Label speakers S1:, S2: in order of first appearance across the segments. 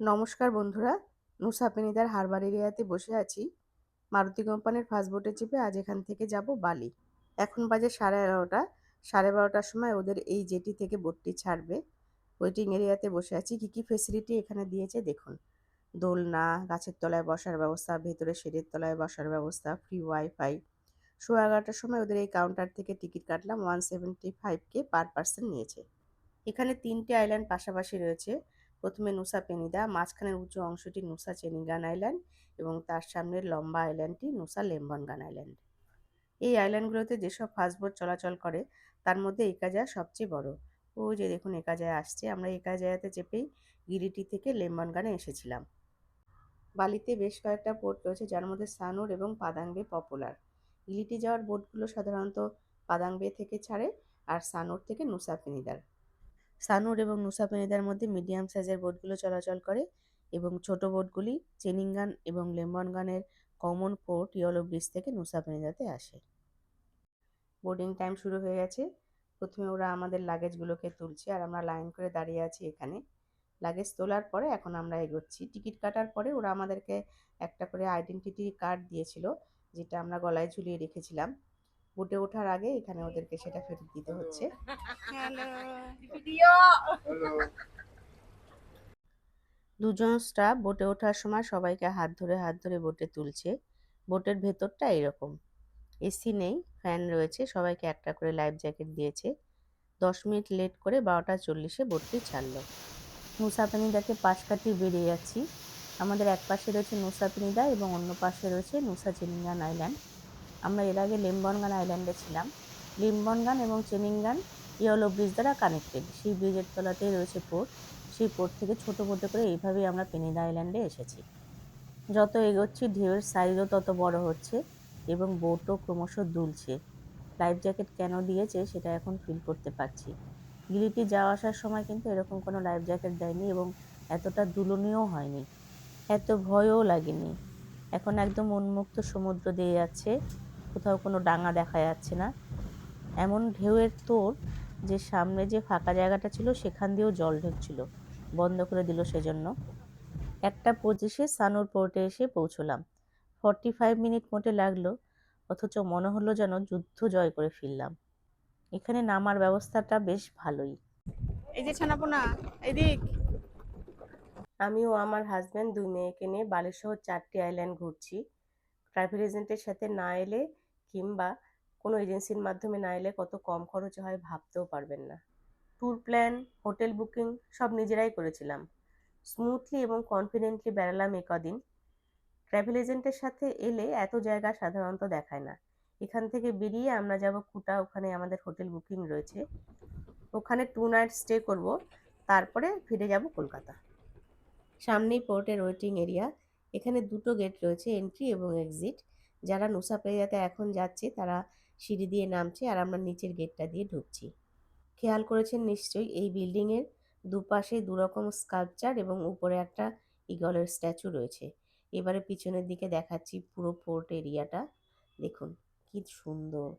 S1: নমস্কার বন্ধুরা, নুসা পেনিদার হারবার এরিয়াতে বসে আছি। মারুতি কোম্পানির ফার্স্ট বোটে চেপে আজ এখান থেকে যাব বালি। এখন বাজে 11:30। 12:30টার সময় ওদের এই জেটি থেকে বোটটি ছাড়বে। ওয়েটিং এরিয়াতে বসে আছি। কী কী ফেসিলিটি এখানে দিয়েছে দেখুন। দোলনা, গাছের তলায় বসার ব্যবস্থা, ভেতরে শেডের তলায় বসার ব্যবস্থা, ফ্রি ওয়াইফাই। 11:15টার সময় ওদের এই কাউন্টার থেকে টিকিট কাটলাম। 175K পার পার্সন নিয়েছে। এখানে 3টে আইল্যান্ড পাশাপাশি রয়েছে। প্রথমে নুসা পেনিদা, মাঝখানের উঁচু অংশটি নুসা চেনিগান আইল্যান্ড এবং তার সামনের লম্বা আইল্যান্ডটি নুসা লেম্বনগান আইল্যান্ড। এই আইল্যান্ডগুলোতে যেসব ফাস্টবোট চলাচল করে তার মধ্যে একাজায়া সবচেয়ে বড়। ওই যে দেখুন একাজায়া আসছে। আমরা একাজায়াতে চেপেই গিরিটি থেকে লেম্বনগানে এসেছিলাম। বালিতে বেশ কয়েকটা পোর্ট রয়েছে যার মধ্যে সানুর এবং পাদাং বে পপুলার। গিলিটি যাওয়ার বোটগুলো সাধারণত পাদাং বে থেকে ছাড়ে আর সানুর থেকে নুসা পেনিদার। সানুর এবং নুসা পেনিদার মধ্যে মিডিয়াম সাইজের বোটগুলো চলাচল করে এবং ছোট বোটগুলি চেনিঙ্গান এবং লেম্বনগানের কমন পোর্ট ইয়েলো ব্রিজ থেকে নুসা পেনিদাতে আসে। বোর্ডিং টাইম শুরু হয়ে গেছে। প্রথমে ওরা আমাদের লাগেজগুলোকে তুলছে আর আমরা লাইন করে দাঁড়িয়ে আছি এখানে। লাগেজ তোলার পরে এখন আমরা এগোচ্ছি। টিকিট কাটার পরে ওরা আমাদেরকে একটা করে আইডেন্টিটি কার্ড দিয়েছিল, যেটা আমরা গলায় ঝুলিয়ে রেখেছিলাম। বোটে ওঠার আগে এখানে ওদেরকে সেটা ফেরত দিতে হচ্ছে। দুজন স্টাফ বোটে ওঠার সময় সবাইকে হাত ধরে বোটে তুলছে। বোটের ভেতরটা এরকম। এসি নেই, ফ্যান রয়েছে, সবাইকে একটা করে লাইফ জ্যাকেট দিয়েছে। 10 মিনিট লেট করে 12:40-এ বোটটি ছাড়লো। নুসা পেনিদাকে পাশ কাটিয়ে বেরিয়ে যাচ্ছি। আমাদের এক পাশে রয়েছে নুসা পেনিদা এবং অন্য পাশে রয়েছে নুসা চেনিঙ্গান আইল্যান্ড। আমরা এর আগে লেম্বনগান আইল্যান্ডে ছিলাম। লেম্বনগান এবং চেনিঙ্গান ইয়েলো ব্রিজ দ্বারা কানেক্টেড। সেই ব্রিজের তলাতেই রয়েছে পোর্ট। সেই পোর্ট থেকে ছোট বোটে করে এইভাবেই আমরা পেনিদা আইল্যান্ডে এসেছি। যত এগোচ্ছি ঢেউয়ের সাইজও তত বড় হচ্ছে এবং বোটও ক্রমশ দুলছে। লাইফ জ্যাকেট কেন দিয়েছে সেটা এখন ফিল করতে পারছি। গিলিটি যাওয়া আসার সময় কিন্তু এরকম কোনো লাইফ জ্যাকেট দেয়নি এবং এতটা দুলনীয় হয়নি, এত ভয়ও লাগেনি। এখন একদম উন্মুক্ত সমুদ্র দিয়ে যাচ্ছে, কোথাও কোনো ডাঙা দেখা যাচ্ছে না। এমন ঢেউয়ের তোড় যে সামনে যে ফাঁকা জায়গাটা ছিল সেখান দিয়েও জল ঢুকছিল, বন্ধ করে দিল সেজন্য। 1:25-এ সানুর পোর্টে এসে পৌঁছলাম। 45 মিনিট মোটে লাগলো, অথচ মনে হলো যেন যুদ্ধ জয় করে ফিরলাম। এখানে নামার ব্যবস্থাটা বেশ ভালোই।
S2: এই যে ছানাপোনা, এদিক।
S1: আমি ও আমার হাজব্যান্ড 2 মেয়েকে নিয়ে বালিসহ 4টি আইল্যান্ড ঘুরছি। ট্রাভেল এজেন্টের সাথে না এলে কিংবা কোনো এজেন্সির মাধ্যমে না এলে কত কম খরচে হয় ভাবতেও পারবেন না। ট্যুর প্ল্যান, হোটেল বুকিং সব নিজেরাই করেছিলাম। স্মুথলি এবং কনফিডেন্টলি বেড়ালাম কদিন। ট্রাভেল এজেন্টের সাথে এলে এত জায়গা সাধারণত দেখায় না। এখান থেকে বেরিয়ে আমরা যাব কুটা, ওখানে আমাদের হোটেল বুকিং রয়েছে। ওখানে 2 নাইট স্টে করব, তারপরে ফিরে যাব কলকাতা। সামনেই পোর্টের ওয়েটিং এরিয়া। এখানে দুটো গেট রয়েছে, এন্ট্রি এবং এক্সিট। যারা নুসা পেরিয়াতে এখন যাচ্ছে তারা সিঁড়ি দিয়ে নামছে আর আমরা নিচের গেটটা দিয়ে ঢুকছি। খেয়াল করেছেন নিশ্চয়ই এই বিল্ডিংয়ের দুপাশে দুরকম স্কাল্পচার এবং উপরে একটা ঈগলের স্ট্যাচু রয়েছে। এবারে পিছনের দিকে দেখাচ্ছি পুরো পোর্ট এরিয়াটা। দেখুন কি সুন্দর।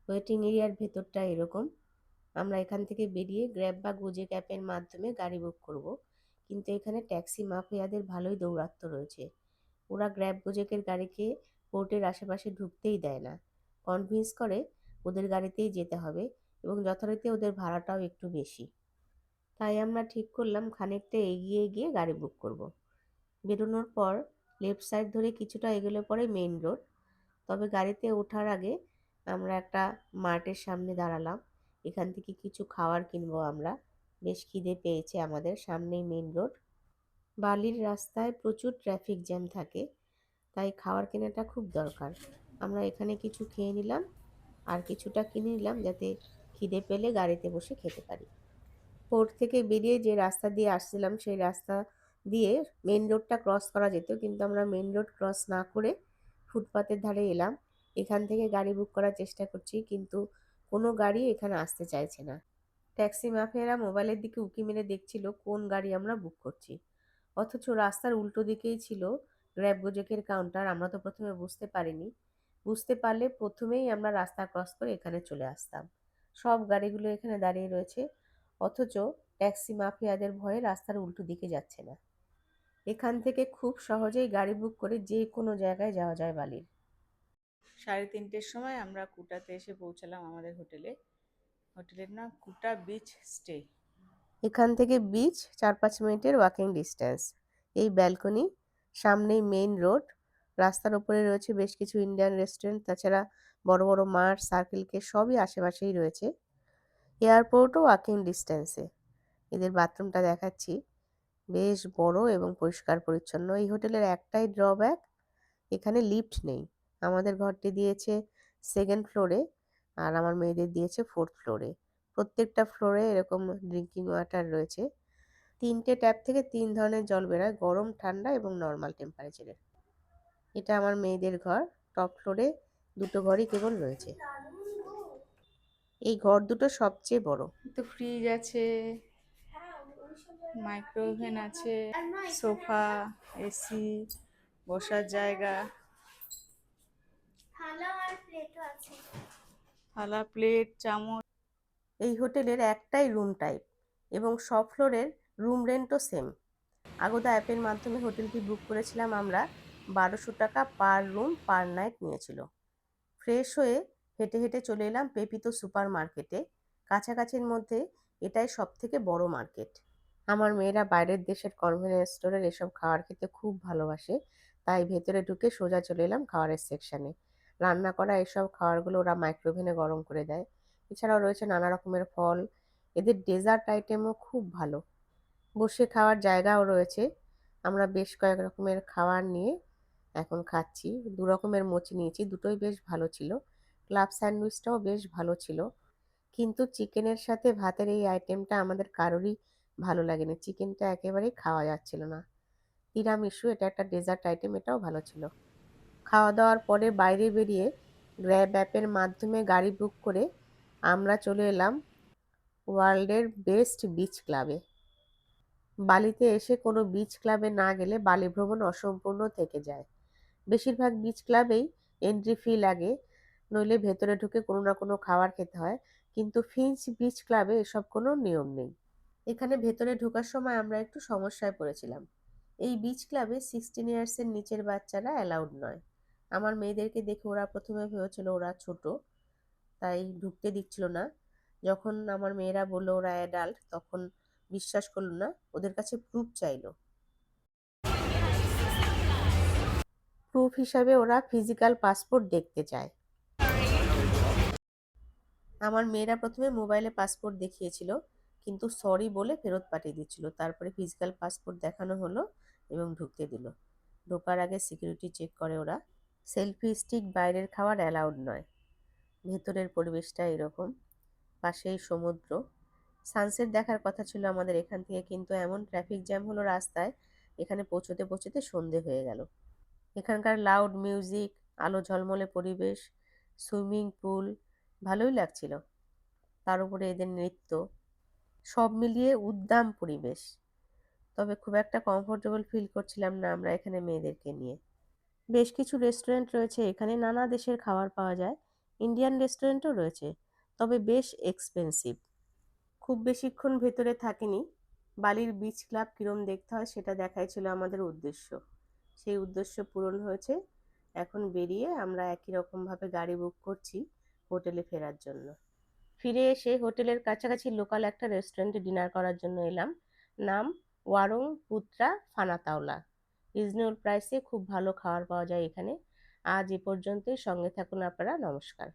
S1: ওয়েটিং এরিয়ার ভেতরটা এরকম। আমরা এখান থেকে বেরিয়ে গ্র্যাব বা গোজেক অ্যাপের মাধ্যমে গাড়ি বুক করব, কিন্তু এখানে ট্যাক্সি মাফিয়াদের ভালোই দৌরাত্ম্য রয়েছে। ওরা গ্র্যাব গোজেকের গাড়িকে পোর্টের আশেপাশে ঢুকতেই দেয় না, কনভিন্স করে ওদের গাড়িতেই যেতে হবে এবং যথারীতি ওদের ভাড়াটাও একটু বেশি। তাই আমরা ঠিক করলাম খানিকটা এগিয়ে গিয়ে গাড়ি বুক করব। বেরোনোর পর লেফট সাইড ধরে কিছুটা এগোলে পরে মেইন রোড। তবে গাড়িতে ওঠার আগে আমরা একটা মার্টের সামনে দাঁড়ালাম। এখান থেকে কিছু খাবার কিনবো আমরা। বেশ খিদে পেয়েছে আমাদের। সামনেই মেইন রোড। বালির রাস্তায় প্রচুর ট্রাফিক জ্যাম থাকে, তাই খাবার কেনাটা খুব দরকার। আমরা এখানে কিছু খেয়ে নিলাম আর কিছুটা কিনে নিলাম যাতে খিদে পেলে গাড়িতে বসে খেতে পারি। পোর্ট থেকে বেরিয়ে যে রাস্তা দিয়ে আসছিলাম সেই রাস্তা দিয়ে মেন রোডটা ক্রস করা যেত, কিন্তু আমরা মেন রোড ক্রস না করে ফুটপাতের ধারে এলাম। এখান থেকে গাড়ি বুক করার চেষ্টা করছি, কিন্তু কোনো গাড়ি এখানে আসতে চাইছে না। ট্যাক্সি মাফিয়ারা মোবাইলের দিকে উঁকি মেরে দেখছিল কোন গাড়ি আমরা বুক করছি, অথচ রাস্তার উল্টো দিকেই ছিল গ্র্যাব গোজেকের কাউন্টার। আমরা তো প্রথমে বুঝতে পারিনি। বুঝতে পারলে প্রথমেই আমরা রাস্তা ক্রস করে এখানে চলে আসতাম। সব গাড়িগুলো এখানে দাঁড়িয়ে রয়েছে, অথচ ট্যাক্সি মাফিয়াদের ভয়ে রাস্তার উল্টো দিকে যাচ্ছে না। এখান থেকে খুব সহজেই গাড়ি বুক করে যে কোনো জায়গায় যাওয়া যায় বালির।
S2: 3:30-র সময় আমরা কুটাতে এসে পৌঁছালাম আমাদের হোটেলে। হোটেলের নাম কুটা বিচ স্টে।
S1: এখান থেকে বিচ 4-5 মিনিটের ওয়াকিং ডিস্টেন্স। এই ব্যালকনি, সামনেই মেইন রোড, রাস্তার ওপরে রয়েছে বেশ কিছু ইন্ডিয়ান রেস্টুরেন্ট, তাছাড়া বড় বড় মাঠ, সার্কেল কে সবই আশেপাশেই রয়েছে। এয়ারপোর্টও ওয়াকিং ডিস্টেন্সে। এদের বাথরুমটা দেখাচ্ছি, বেশ বড় এবং পরিষ্কার পরিচ্ছন্ন। এই হোটেলের একটাই ড্রব্যাক, এখানে লিফট নেই। আমাদের ঘরটি দিয়েছে সেকেন্ড ফ্লোরে, আর আমার মেয়েদের দিয়েছে ফোর্থ ফ্লোরে। প্রত্যেকটা ফ্লোরে এরকম ড্রিঙ্কিং ওয়াটার রয়েছে। 3টে ট্যাপ থেকে 3 ধরনের জল বেরোয়, গরম, ঠান্ডা এবং নর্মাল টেম্পারেচারের। এটা আমার মেয়েদের ঘর। টপ ফ্লোরে 2টো ঘরই কেবল রয়েছে। এই ঘর দুটো সবচেয়ে বড়।
S2: তো ফ্রিজ আছে, মাইক্রো ওভেন আছে, সোফা, এসি, বসার জায়গা, থালা, প্লেট, চামচ।
S1: এই হোটেলের একটাই রুম টাইপ এবং সব ফ্লোরের রুম রেন্টও সেম। আগোদা অ্যাপের মাধ্যমে হোটেলটি বুক করেছিলাম আমরা। 1200 টাকা পার রুম পার নাইট নিয়েছিল। ফ্রেশ হয়ে হেঁটে হেঁটে চলে এলাম পেপিতো সুপার মার্কেটে। কাছাকাছির মধ্যে এটাই সব থেকে বড় মার্কেট। আমার মেয়েরা বাইরের দেশের কনভেনিয়েন্স স্টোরের এসব খাবার খেতে খুব ভালোবাসে, তাই ভেতরে ঢুকে সোজা চলে এলাম খাবারের সেকশানে। রান্না করা এসব খাবারগুলো ওরা মাইক্রোওভেনে গরম করে দেয়। এছাড়াও রয়েছে নানা রকমের ফল। এদের ডেজার্ট আইটেমও খুব ভালো। বসে খাওয়ার জায়গাও রয়েছে। আমরা বেশ কয়েক রকমের খাবার নিয়ে এখন খাচ্ছি। 2 রকমের মোচি নিয়েছি, দুটোই বেশ ভালো ছিল। ক্লাব স্যান্ডউইচটাও বেশ ভালো ছিল। কিন্তু চিকেনের সাথে ভাতের এই আইটেমটা আমাদের কারোরই ভালো লাগেনি। চিকেনটা একেবারেই খাওয়া যাচ্ছিল না। তিরামিসু, এটা একটা ডেজার্ট আইটেম, এটাও ভালো ছিল। খাওয়া দাওয়ার পরে বাইরে বেরিয়ে গ্র্যাব অ্যাপের মাধ্যমে গাড়ি বুক করে আমরা চলে এলাম ওয়ার্ল্ডের বেস্ট বিচ ক্লাবে। বালিতে এসে কোনো বিচ ক্লাবে না গেলে বালি ভ্রমণ অসম্পূর্ণ থেকে যায়। বেশিরভাগ বিচ ক্লাবেই এন্ট্রি ফি লাগে, নইলে ভেতরে ঢুকে কোনো না কোনো খাবার খেতে হয়। কিন্তু ফিঞ্চ বিচ ক্লাবে এসব কোনো নিয়ম নেই। এখানে ভেতরে ঢোকার সময় আমরা একটু সমস্যায় পড়েছিলাম। এই বিচ ক্লাবে 16 ইয়ার্সের নিচের বাচ্চারা অ্যালাউড নয়। আমার মেয়েদেরকে দেখে ওরা প্রথমে ভেবেছিল ওরা ছোট, তাই ঢুকতে দিচ্ছিল না। যখন আমার মেয়েরা বললো ওরা অ্যাডাল্ট, তখন বিশ্বাস করলো না, ওদের কাছে প্রুফ চাইলো। প্রুফ হিসাবে ওরা ফিজিক্যাল পাসপোর্ট দেখতে চায়। আমার মেয়েরা প্রথমে মোবাইলে পাসপোর্ট দেখিয়েছিল, কিন্তু সরি বলে ফেরত পাঠিয়ে দিচ্ছিল। তারপরে ফিজিক্যাল পাসপোর্ট দেখানো হলো এবং ঢুকতে দিল। ঢোকার আগে সিকিউরিটি চেক করে ওরা। সেলফি স্টিক, বাইরের খাবার অ্যালাউড নয়। ভেতরের পরিবেশটা এরকম, পাশেই সমুদ্র। সানসেট দেখার কথা ছিল আমাদের এখান থেকে, কিন্তু এমন ট্রাফিক জ্যাম হলো রাস্তায়, এখানে পৌঁছতে পৌঁছতে সন্ধে হয়ে গেল। এখানকার লাউড মিউজিক, আলো ঝলমলে পরিবেশ, সুইমিং পুল, ভালোই লাগছিল। তার উপরে এদের নৃত্য, সব মিলিয়ে উদ্দাম পরিবেশ। তবে খুব একটা কমফোর্টেবল ফিল করছিলাম না আমরা এখানে মেয়েদেরকে নিয়ে। বেশ কিছু রেস্টুরেন্ট রয়েছে এখানে, নানা দেশের খাবার পাওয়া যায়। ইন্ডিয়ান রেস্টুরেন্টও রয়েছে, তবে বেশ এক্সপেন্সিভ। খুব বেশিক্ষণ ভেতরে থাকিনি। বালির বিচ ক্লাব কিরম দেখতে হয় সেটা দেখাই ছিল আমাদের উদ্দেশ্য। সেই উদ্দেশ্য পূরণ হয়েছে। এখন বেরিয়ে আমরা একই রকমভাবে গাড়ি বুক করছি হোটেলে ফেরার জন্য। ফিরে এসে হোটেলের কাছাকাছি লোকাল একটা রেস্টুরেন্টে ডিনার করার জন্য এলাম। নাম ওয়ারং পুত্রা ফানাতাওলা। রিজনেবল প্রাইসে খুব ভালো খাবার পাওয়া যায় এখানে। আজ এ পর্যন্তই, সঙ্গে থাকুন আপনারা। নমস্কার।